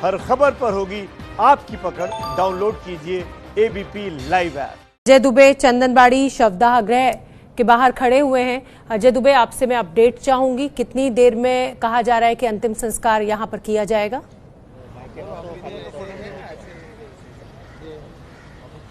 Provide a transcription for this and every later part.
हर खबर पर होगी आपकी पकड़। डाउनलोड कीजिए ABP live app. Ajay Dubey Chandanwari शवदाह गृह के बाहर खड़े हुए हैं। अजय दुबे, आपसे मैं अपडेट चाहूंगी, कितनी देर में कहा जा रहा है कि अंतिम संस्कार यहां पर किया जाएगा?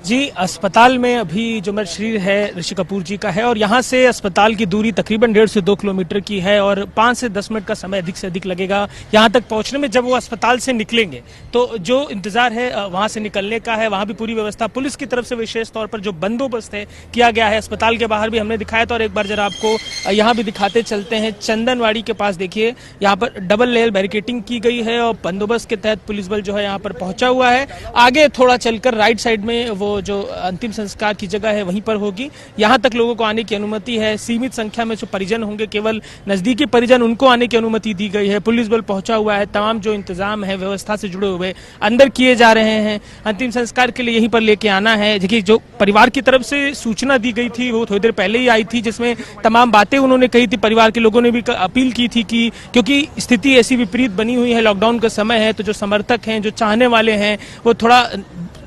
जी, अस्पताल में अभी जो मेरा शरीर है ऋषि कपूर जी का है और यहाँ से अस्पताल की दूरी तकरीबन 1.5 से 2 किलोमीटर की है और 5 से 10 मिनट का समय अधिक से अधिक लगेगा यहाँ तक पहुँचने में। जब वो अस्पताल से निकलेंगे तो जो इंतजार है वहाँ से निकलने का है, वहाँ भी पूरी व्यवस्था पुलिस की तरफ से विशेष तौर पर जो बंदोबस्त है किया गया है। अस्पताल के बाहर भी हमने दिखाया था और एक बार जरा आपको यहाँ भी दिखाते चलते हैं। चंदनबाड़ी के पास देखिए, यहाँ पर डबल लेयर बैरिकेटिंग की गई है और बंदोबस्त के तहत पुलिस बल जो है यहाँ पर पहुंचा हुआ है। आगे थोड़ा चलकर राइट साइड में वो जो अंतिम संस्कार की जगह है वहीं पर होगी। यहां तक लोगों को आने की अनुमति है। सीमित संख्या में जो परिजन होंगे, केवल नजदीकी परिजन, उनको आने की अनुमति दी गई है। पुलिस बल पहुंचा हुआ है। तमाम जो इंतजाम है व्यवस्था से जुड़े हुए अंदर किए जा रहे हैं। अंतिम संस्कार के लिए यहीं पर लेके आना है। देखिए, जो परिवार की तरफ से सूचना दी गई थी वो थोड़ी देर पहले ही आई थी, जिसमें तमाम बातें उन्होंने कही थी। परिवार के लोगों ने भी अपील की थी कि क्योंकि स्थिति ऐसी विपरीत बनी हुई है, लॉकडाउन का समय है, तो जो समर्थक हैं, जो चाहने वाले हैं, वो थोड़ा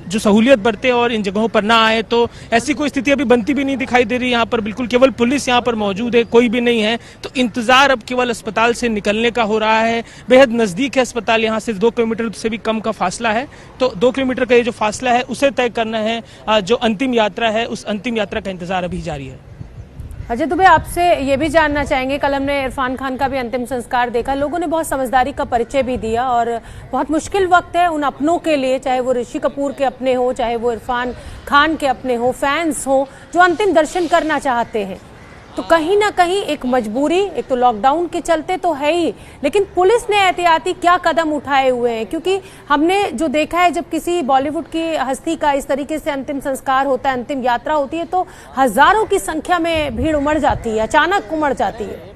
जो सहूलियत बरते और इन जगहों पर ना आए। तो ऐसी कोई स्थिति अभी बनती भी नहीं दिखाई दे रही। यहाँ पर बिल्कुल केवल पुलिस यहाँ पर मौजूद है, कोई भी नहीं है। तो इंतजार अब केवल अस्पताल से निकलने का हो रहा है। बेहद नजदीक है अस्पताल, यहाँ से 2 किलोमीटर से भी कम का फासला है। तो 2 किलोमीटर का ये जो फासला है उसे तय करना है। जो अंतिम यात्रा है उस अंतिम यात्रा का इंतजार अभी जारी है। अजय दुबे, आपसे ये भी जानना चाहेंगे, कल हमने इरफान खान का भी अंतिम संस्कार देखा, लोगों ने बहुत समझदारी का परिचय भी दिया और बहुत मुश्किल वक्त है उन अपनों के लिए, चाहे वो ऋषि कपूर के अपने हो, चाहे वो इरफान खान के अपने हो, फैंस हो जो अंतिम दर्शन करना चाहते हैं। तो कहीं ना कहीं एक मजबूरी, एक तो लॉकडाउन के चलते तो है ही, लेकिन पुलिस ने एहतियाती क्या कदम उठाए हुए हैं? क्योंकि हमने जो देखा है, जब किसी बॉलीवुड की हस्ती का इस तरीके से अंतिम संस्कार होता है, अंतिम यात्रा होती है, तो हजारों की संख्या में भीड़ उमड़ जाती है, अचानक उमड़ जाती है।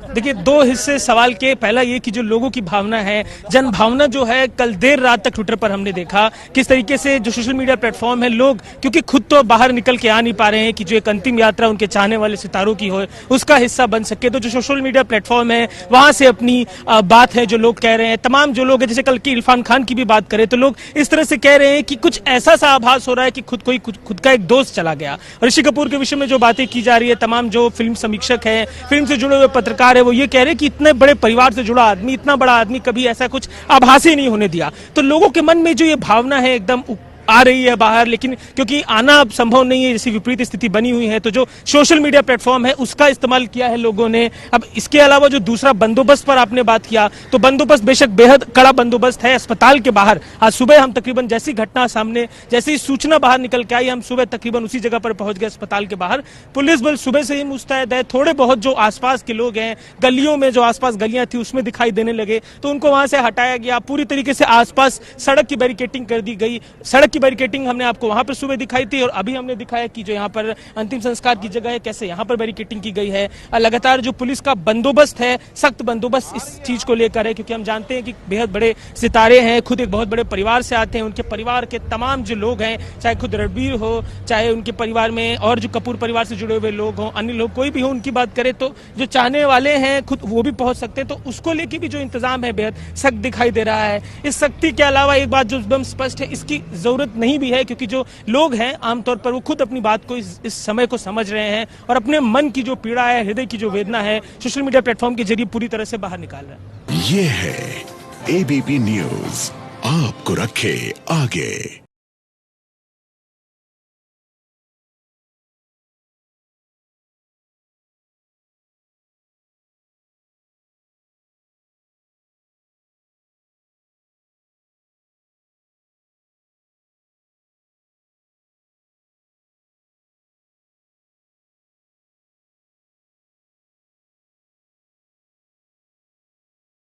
देखिए, 2 हिस्से सवाल के। पहला ये कि जो लोगों की भावना है, जन भावना जो है, कल देर रात तक ट्विटर पर हमने देखा किस तरीके से जो सोशल मीडिया प्लेटफॉर्म है, लोग क्योंकि खुद तो बाहर निकल के आ नहीं पा रहे हैं कि जो एक अंतिम यात्रा उनके चाहने वाले सितारों की हो उसका हिस्सा बन सके, तो जो सोशल मीडिया प्लेटफॉर्म है वहां से अपनी बात है जो लोग कह रहे हैं। तमाम जो लोग हैं, जैसे कल की इरफान खान की भी बात करें तो लोग इस तरह से कह रहे हैं कि कुछ ऐसा सा आभास हो रहा है कि खुद का एक दोस्त चला गया। ऋषि कपूर के विषय में जो बातें की जा रही है, तमाम जो फिल्म समीक्षक है, फिल्म से जुड़े हुए पत्रकार है, वो ये कह रहे कि इतने बड़े परिवार से जुड़ा आदमी, इतना बड़ा आदमी कभी ऐसा कुछ आभास ही नहीं होने दिया। तो लोगों के मन में जो ये भावना है एकदम आ रही है बाहर, लेकिन क्योंकि आना अब संभव नहीं है, जैसी विपरीत स्थिति बनी हुई है, तो जो सोशल मीडिया प्लेटफॉर्म है उसका इस्तेमाल किया है लोगों ने। अब इसके अलावा जो दूसरा बंदोबस्त पर आपने बात किया, तो बंदोबस्त बेशक बेहद कड़ा बंदोबस्त है अस्पताल के बाहर। आज सुबह हम तकरीबन जैसी घटना सामने, जैसी सूचना बाहर निकल के आई, हम सुबह तकरीबन उसी जगह पर पहुंच गए अस्पताल के बाहर। पुलिस बल सुबह से ही मुस्तैद है। थोड़े बहुत जो आसपास के लोग हैं, गलियों में जो आसपास गलियां थी उसमें दिखाई देने लगे, तो उनको वहां से हटाया गया। पूरी तरीके से आसपास सड़क की बैरिकेटिंग कर दी गई। सड़क की बैरिकेटिंग हमने आपको वहां पर सुबह दिखाई थी और अभी हमने दिखाया कि जो यहाँ पर अंतिम संस्कार की जगह है, कैसे यहाँ पर बैरिकेटिंग की गई है। लगातार जो पुलिस का बंदोबस्त है, सख्त बंदोबस्त इस चीज को लेकर है, क्योंकि हम जानते हैं कि बेहद बड़े सितारे हैं, खुद एक बहुत बड़े परिवार से आते हैं। उनके परिवार के तमाम जो लोग हैं, चाहे खुद रणबीर हो, चाहे उनके परिवार में और जो कपूर परिवार से जुड़े हुए लोग हों, अन्य लोग कोई भी हो, उनकी बात करें तो जो चाहने वाले हैं खुद वो भी पहुंच सकते हैं। तो उसको लेकर भी जो इंतजाम है बेहद सख्त दिखाई दे रहा है। इस सख्ती के अलावा एक बात जो एकदम स्पष्ट है, इसकी जरूरत नहीं भी है, क्योंकि जो लोग हैं आमतौर पर वो खुद अपनी बात को इस समय को समझ रहे हैं और अपने मन की जो पीड़ा है, हृदय की जो वेदना है, सोशल मीडिया प्लेटफॉर्म के जरिए पूरी तरह से बाहर निकाल रहे हैं। ये है एबीपी न्यूज, आपको रखे आगे।